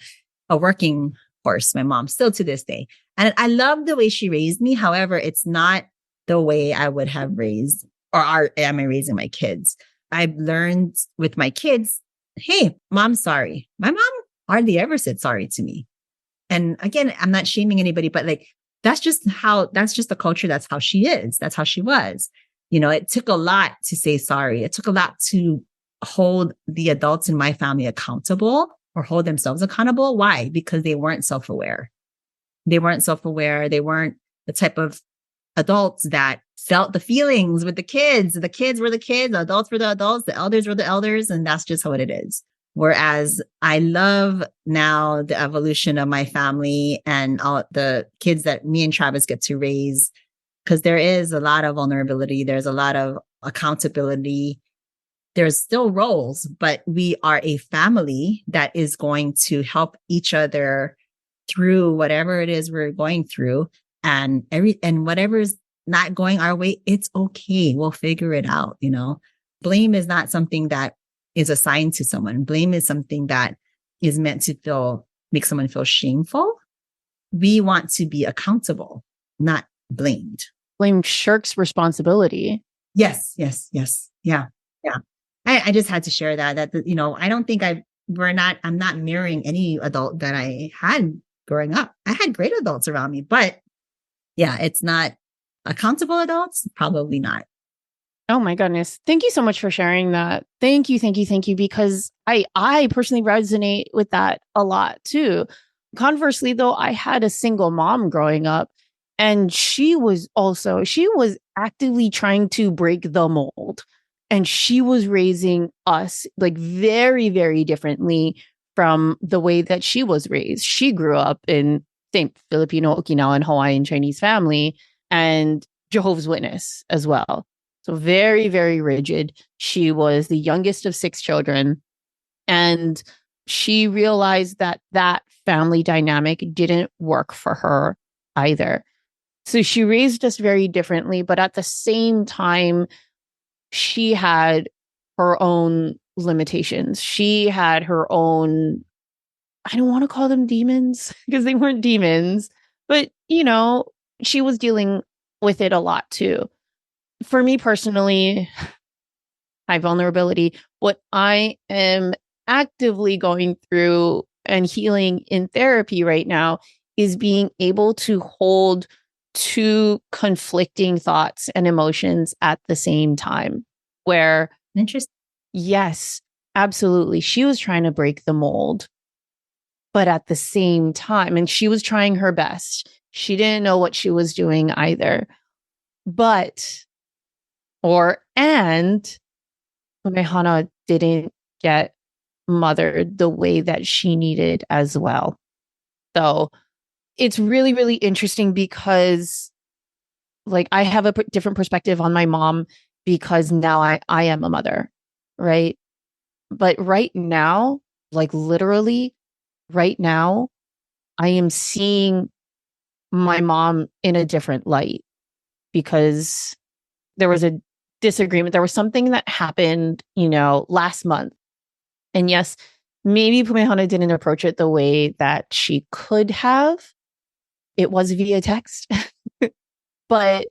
a working horse, my mom, still to this day. And I love the way she raised me. However, it's not the way I would have raised am I raising my kids. I've learned with my kids, hey, mom's sorry. My mom hardly ever said sorry to me. And again, I'm not shaming anybody, but like, that's just the culture. That's how she is. That's how she was. It took a lot to say sorry. It took a lot to hold the adults in my family accountable or hold themselves accountable. Why? Because they weren't self-aware. They weren't self-aware. They weren't the type of adults that felt the feelings with the kids. The kids were the kids, the adults were the adults, the elders were the elders, and that's just how it is. Whereas I love now the evolution of my family and all the kids that me and Travis get to raise, because there is a lot of vulnerability. There's a lot of accountability. There's still roles, but we are a family that is going to help each other through whatever it is we're going through, and whatever's not going our way, it's okay. We'll figure it out. Blame is not something that is assigned to someone. Blame is something that is meant to make someone feel shameful. We want to be accountable, not blamed. Blame shirks responsibility. Yes. Yeah. I just had to share that I don't think I'm not mirroring any adult that I had growing up. I had great adults around me, but yeah, it's not accountable adults. Probably not. Oh my goodness. Thank you so much for sharing that. Thank you. Because I personally resonate with that a lot too. Conversely, though, I had a single mom growing up, and she was actively trying to break the mold. And she was raising us like very, very differently from the way that she was raised. She grew up in same Filipino, Okinawan, Hawaiian, Chinese family, and Jehovah's Witness as well. So very, very rigid. She was the youngest of 6 children. And she realized that family dynamic didn't work for her either. So she raised us very differently, but at the same time, she had her own limitations. She had her own, I don't want to call them demons because they weren't demons, but she was dealing with it a lot too. For me personally, high vulnerability, what I am actively going through and healing in therapy right now is being able to hold 2 conflicting thoughts and emotions at the same time. Where, interesting. Yes, absolutely. She was trying to break the mold, but at the same time, and she was trying her best. She didn't know what she was doing either. And Mehana didn't get mothered the way that she needed as well. So it's really, really interesting because I have a different perspective on my mom because now I am a mother, right? But right now, literally right now, I am seeing my mom in a different light because there was a disagreement. There was something that happened, last month. And yes, maybe Pumehana didn't approach it the way that she could have. It was via text, but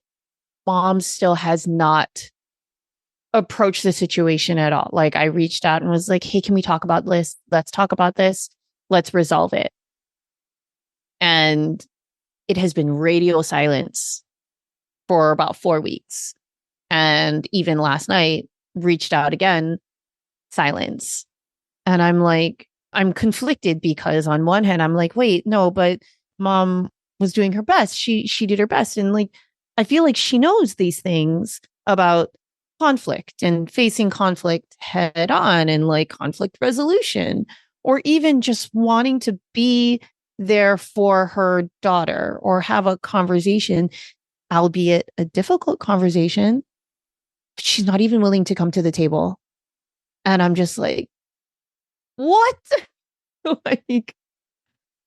mom still has not approached the situation at all. I reached out and was like, hey, can we talk about this? Let's talk about this. Let's resolve it. And it has been radio silence for about 4 weeks. And even last night, reached out again, silence. And I'm conflicted because on one hand, I'm like, wait, no, but mom was doing her best. She did her best. And I feel like she knows these things about conflict and facing conflict head on and conflict resolution, or even just wanting to be there for her daughter or have a conversation, albeit a difficult conversation. She's not even willing to come to the table. And I'm just like, what?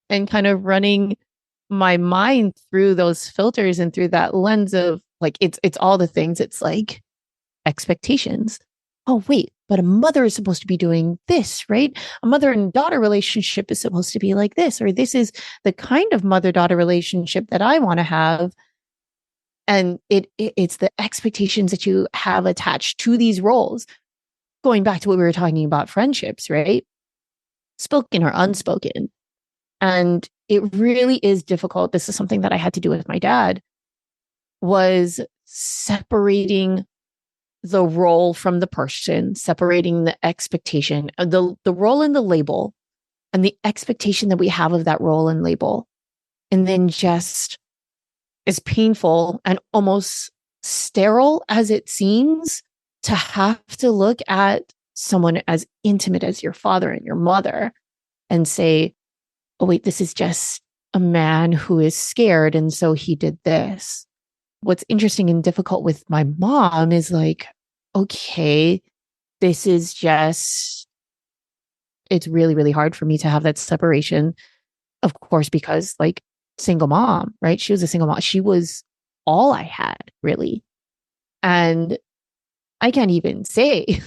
And kind of running my mind through those filters and through that lens of it's all the things. It's expectations. Oh, wait, but a mother is supposed to be doing this, right? A mother and daughter relationship is supposed to be like this, or this is the kind of mother-daughter relationship that I want to have. And it's the expectations that you have attached to these roles. Going back to what we were talking about, friendships, right? Spoken or unspoken. And it really is difficult. This is something that I had to do with my dad, was separating the role from the person, separating the expectation, the role and the label, and the expectation that we have of that role and label. And then just as painful and almost sterile as it seems to have to look at someone as intimate as your father and your mother and say, oh, wait, this is just a man who is scared. And so he did this. What's interesting and difficult with my mom is like, okay, this is just, it's really, really hard for me to have that separation, of course, because like single mom, right? She was a single mom. She was all I had, really. And I can't even say,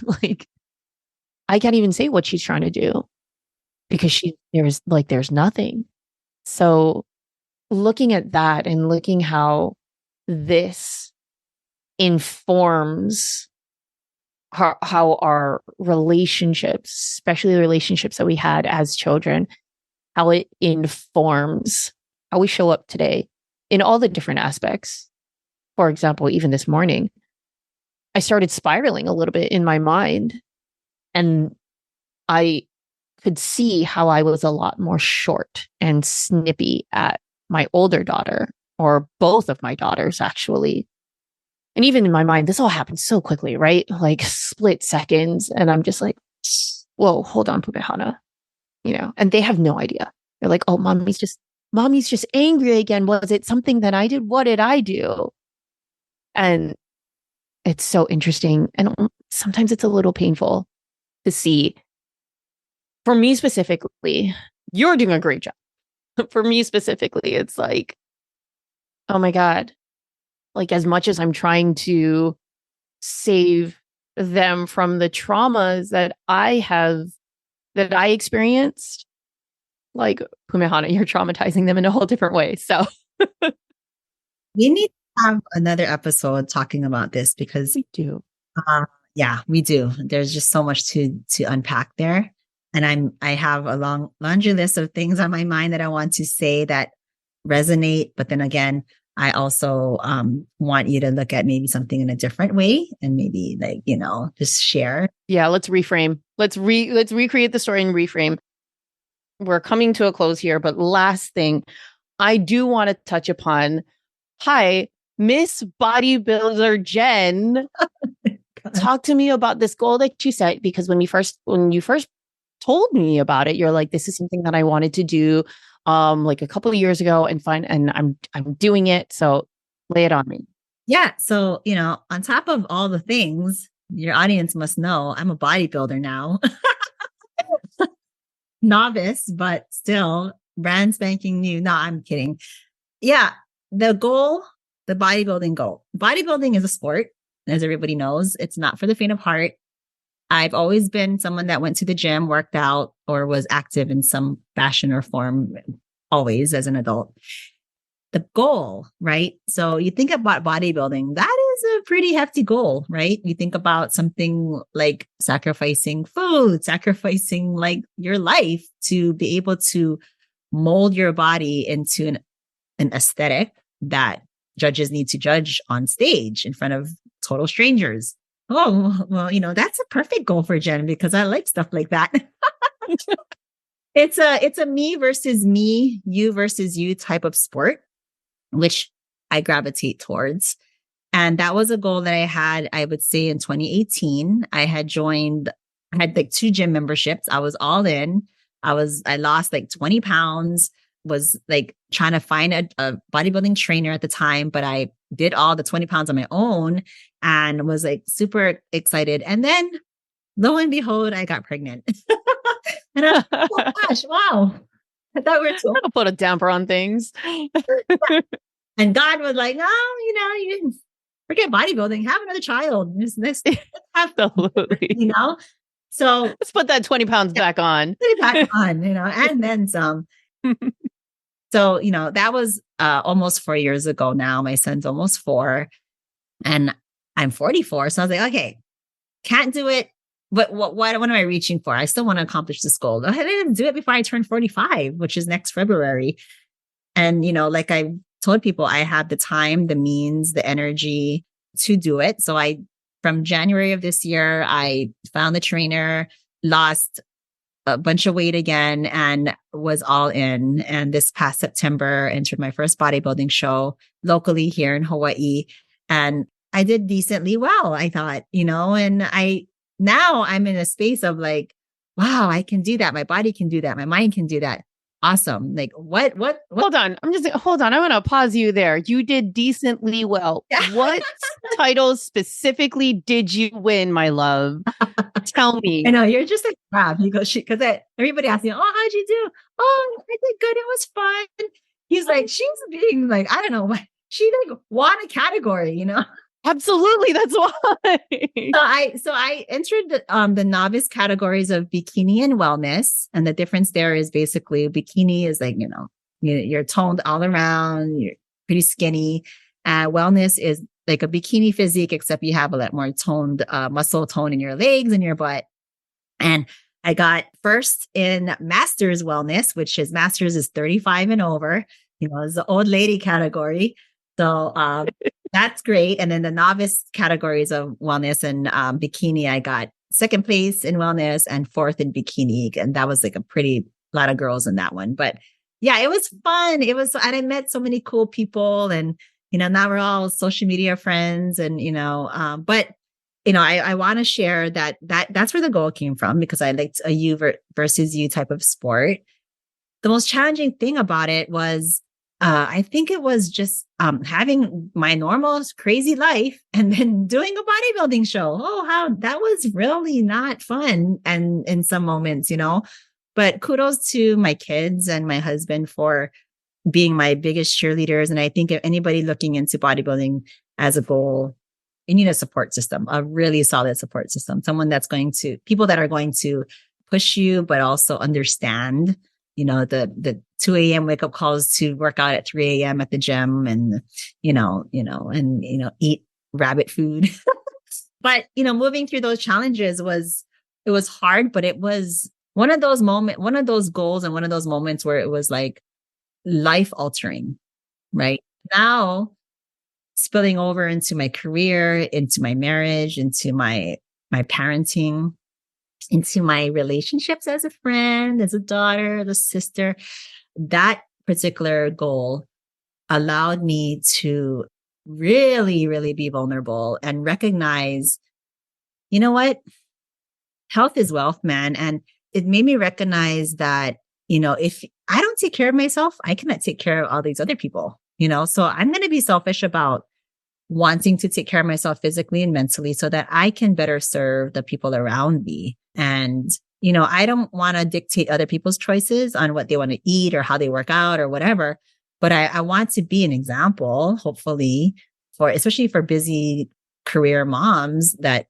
I can't even say what she's trying to do because there's nothing. So looking at that and looking how this informs how our relationships, especially the relationships that we had as children, how it informs how we show up today in all the different aspects. For example, even this morning, I started spiraling a little bit in my mind, and I could see how I was a lot more short and snippy at my older daughter, or both of my daughters, actually. And even in my mind, this all happened so quickly, right? Like split seconds. And I'm just like, whoa, hold on, Pupehana. And they have no idea. They're like, oh, mommy's just angry again. Was it something that I did? What did I do? And it's so interesting. And sometimes it's a little painful to see. For me specifically, you're doing a great job. For me specifically, it's like, oh my God. Like, as much as I'm trying to save them from the traumas that I experienced, like, Pumehana, you're traumatizing them in a whole different way. So we need to have another episode talking about this because we do. Yeah, we do. There's just so much to unpack there. And I have a long laundry list of things on my mind that I want to say that resonate. But then again, I also want you to look at maybe something in a different way and maybe just share. Yeah, let's reframe. Let's recreate the story and reframe. We're coming to a close here, but last thing, I do want to touch upon, hi, Miss Bodybuilder Jen. Talk to me about this goal that you set, because when you first told me about it, you're like, this is something that I wanted to do like a couple of years ago and I'm doing it. So lay it on me. Yeah. So, on top of all the things your audience must know, I'm a bodybuilder now. Novice, but still brand spanking new. No, I'm kidding. Yeah. The bodybuilding goal. Bodybuilding is a sport, as everybody knows. It's not for the faint of heart. I've always been someone that went to the gym, worked out, or was active in some fashion or form, always as an adult. The goal, right? So you think about bodybuilding, that is a pretty hefty goal, right? You think about something like sacrificing food, sacrificing like your life to be able to mold your body into an aesthetic that judges need to judge on stage in front of total strangers. Oh, well, that's a perfect goal for Jen because I like stuff like that. It's a me versus me, you versus you type of sport, which I gravitate towards. And that was a goal that I had, I would say in 2018. I had like 2 gym memberships. I was all in. I lost like 20 pounds, was like trying to find a bodybuilding trainer at the time, but I did all the 20 pounds on my own and was like super excited. And then lo and behold, I got pregnant. And I was like, oh gosh, wow. I thought we were so I'll put a damper on things. And God was like, no, you forget bodybuilding, have another child. This Absolutely. So let's put that 20 pounds back on. Put it back on, and then some. So, that was almost 4 years ago now. My son's almost 4 and I'm 44. So I was like, okay, can't do it. But what am I reaching for? I still want to accomplish this goal. I didn't do it before I turn 45, which is next February. And, like I told people, I have the time, the means, the energy to do it. So I from January of this year, I found the trainer, lost a bunch of weight again, and was all in. And this past September, entered my first bodybuilding show locally here in Hawaii. And I did decently well, I thought, and now I'm in a space of like, wow, I can do that. My body can do that. My mind can do that. Awesome. Like what? Hold on. Hold on. I want to pause you there. You did decently well. Yeah. What titles specifically did you win, my love? Tell me. I know you're just like, wow. He goes, because everybody asks me, oh, how'd you do? Oh, I did good. It was fun. He's like, she's being like, I don't know what she like won a category, Absolutely. That's why. So I entered the novice categories of bikini and wellness. And the difference there is basically bikini is like, you're toned all around, you're pretty skinny. Wellness is like a bikini physique, except you have a lot more toned muscle tone in your legs and your butt. And I got first in Masters Wellness, which is Masters is 35 and over, it's the old lady category. So that's great. And then the novice categories of wellness and bikini, I got second place in wellness and fourth in bikini. And that was like a pretty lot of girls in that one. But yeah, it was fun. And I met so many cool people, and, now we're all social media friends, and, but, I want to share that's where the goal came from, because I liked a you versus you type of sport. The most challenging thing about it was, I think it was just having my normal crazy life and then doing a bodybuilding show. Oh, how that was really not fun. And in some moments, but kudos to my kids and my husband for being my biggest cheerleaders. And I think if anybody looking into bodybuilding as a goal, you need a support system, a really solid support system, people that are going to push you, but also understand, the 2 a.m. wake up calls to work out at 3 a.m. at the gym and, eat rabbit food. But, moving through those challenges it was hard, but it was one of those goals and one of those moments where it was like life altering, right? Now spilling over into my career, into my marriage, into my parenting, into my relationships as a friend, as a daughter, as a sister. That particular goal allowed me to really, really be vulnerable and recognize, you know what? Health is wealth, man. And it made me recognize that, if I don't take care of myself, I cannot take care of all these other people, so I'm going to be selfish about wanting to take care of myself physically and mentally so that I can better serve the people around me. And, I don't want to dictate other people's choices on what they want to eat or how they work out or whatever, but I want to be an example, hopefully, especially for busy career moms, that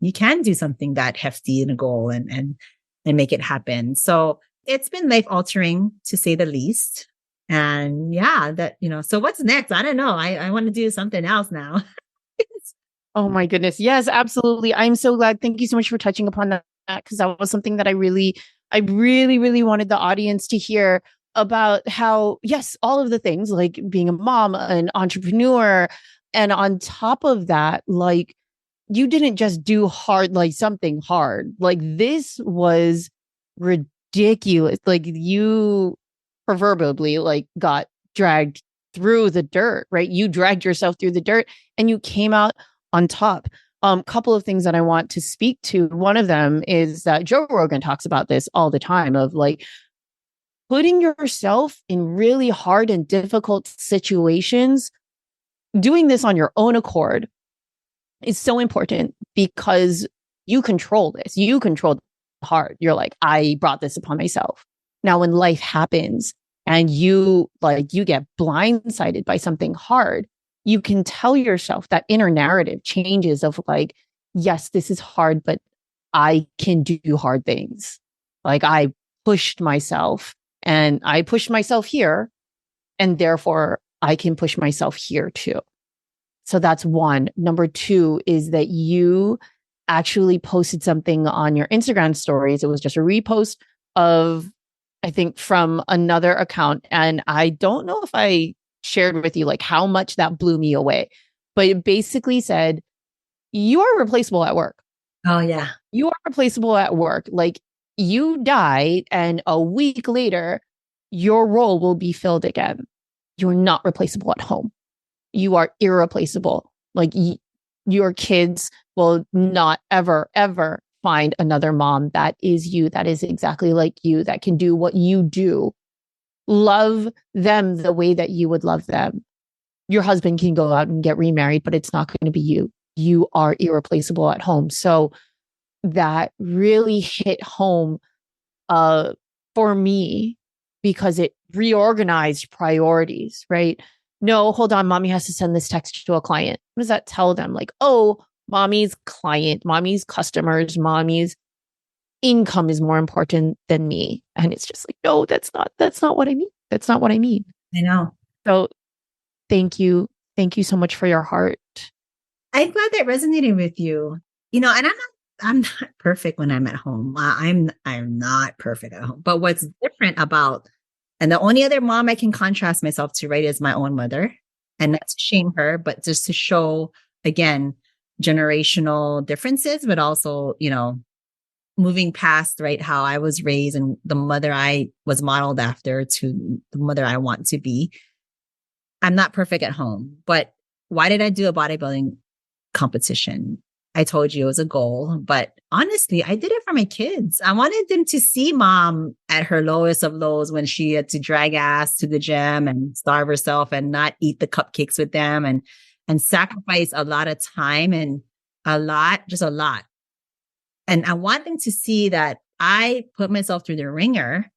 you can do something that hefty in a goal and make it happen. So it's been life altering, to say the least. And yeah, so what's next? I don't know. I want to do something else now. Oh my goodness. Yes, absolutely. I'm so glad. Thank you so much for touching upon that, because that was something that I really, really wanted the audience to hear about. How, yes, all of the things like being a mom, an entrepreneur. And on top of that, like, you didn't just do something hard. Like, this was ridiculous. Like, you proverbially got dragged through the dirt, right? You dragged yourself through the dirt and you came out on top. Couple of things that I want to speak to. One of them is that Joe Rogan talks about this all the time, of putting yourself in really hard and difficult situations. Doing this on your own accord is so important, because you control this. You control the heart. You're like, I brought this upon myself. Now, when life happens and you get blindsided by something hard, you can tell yourself that inner narrative changes of yes, this is hard, but I can do hard things. I pushed myself here, and therefore I can push myself here too. So that's one. Number two is that you actually posted something on your Instagram stories. It was just a repost of, I think, from another account. And I don't know if I shared with you how much that blew me away, but it basically said, you are replaceable at work. Oh, yeah. You are replaceable at work. Like you die and a week later, your role will be filled again. You're not replaceable at home. You are irreplaceable. Like your kids will not ever, ever find another mom that is you, that is exactly like you, that can do what you do. Love them the way that you would love them. Your husband can go out and get remarried, but it's not going to be you. You are irreplaceable at home. So that really hit home for me because it reorganized priorities, right? No, hold on, mommy has to send this text to a client. What does that tell them? Like, oh, mommy's client, mommy's customers, mommy's income is more important than me. And it's just like, no, that's not what I mean. That's not what I mean. I know. So thank you. Thank you so much for your heart. I'm glad that resonated with you. And I'm not perfect when I'm at home. I'm not perfect at home. But what's different about, and the only other mom I can contrast myself to, right, is my own mother. And not to shame her, but just to show, again, generational differences, but also, moving past, right, how I was raised and the mother I was modeled after to the mother I want to be. I'm not perfect at home, but why did I do a bodybuilding competition? I told you it was a goal, but honestly, I did it for my kids. I wanted them to see mom at her lowest of lows when she had to drag ass to the gym and starve herself and not eat the cupcakes with them and sacrifice a lot of time and just a lot. And I want them to see that I put myself through the ringer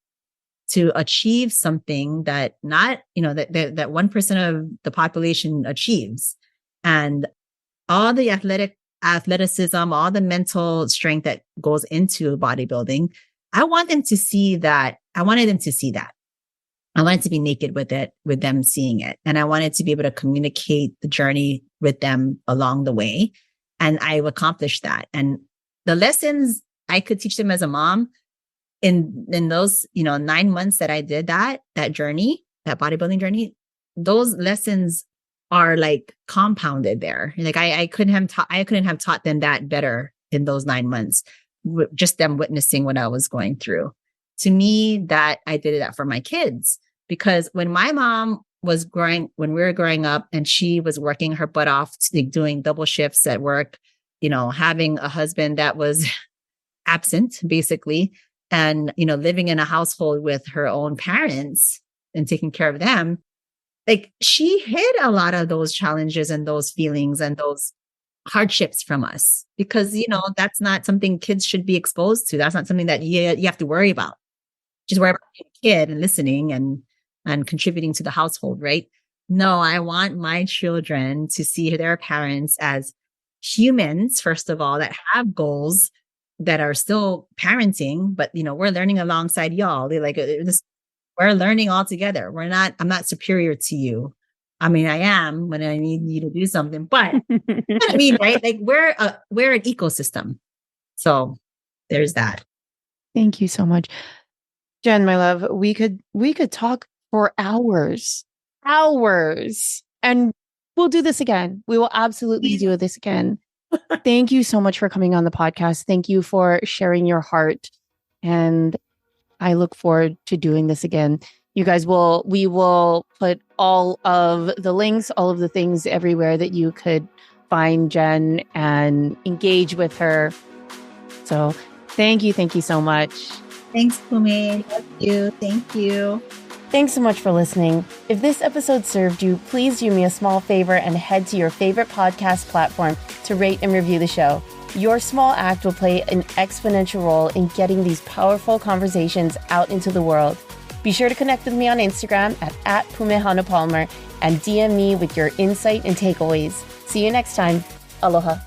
to achieve something that not, that 1% of the population achieves. And all the athleticism, all the mental strength that goes into bodybuilding, I want them to see that. I wanted them to see that. I wanted to be naked with it, with them seeing it. And I wanted to be able to communicate the journey with them along the way. And I've accomplished that. And the lessons I could teach them as a mom in those, 9 months that I did that journey, that bodybuilding journey, those lessons are like compounded there. Like I couldn't have taught them that better in those 9 months, just them witnessing what I was going through. To me, that I did that for my kids, because when my mom was when we were growing up and she was working her butt off, doing double shifts at work, having a husband that was absent basically, and, living in a household with her own parents and taking care of them. Like she hid a lot of those challenges and those feelings and those hardships from us because, that's not something kids should be exposed to. That's not something that you have to worry about. Just worry about being a kid and listening and contributing to the household, right? No, I want my children to see their parents as humans, first of all, that have goals, that are still parenting, but, we're learning alongside y'all. They're like, we're learning all together. I'm not superior to you. I mean, I am when I need you to do something, but you know what I mean, right? Like we're an ecosystem. So there's that. Thank you so much. Jen, my love, we could talk for hours, and we'll do this again. We will absolutely do this again. Thank you so much for coming on the podcast. Thank you for sharing your heart. And I look forward to doing this again. You guys we will put all of the links, all of the things everywhere that you could find Jen and engage with her. So thank you so much. Thanks, Kumi. Love you. Thank you. Thanks so much for listening. If this episode served you, please do me a small favor and head to your favorite podcast platform to rate and review the show. Your small act will play an exponential role in getting these powerful conversations out into the world. Be sure to connect with me on Instagram at @PumeHanaPalmer and DM me with your insight and takeaways. See you next time. Aloha.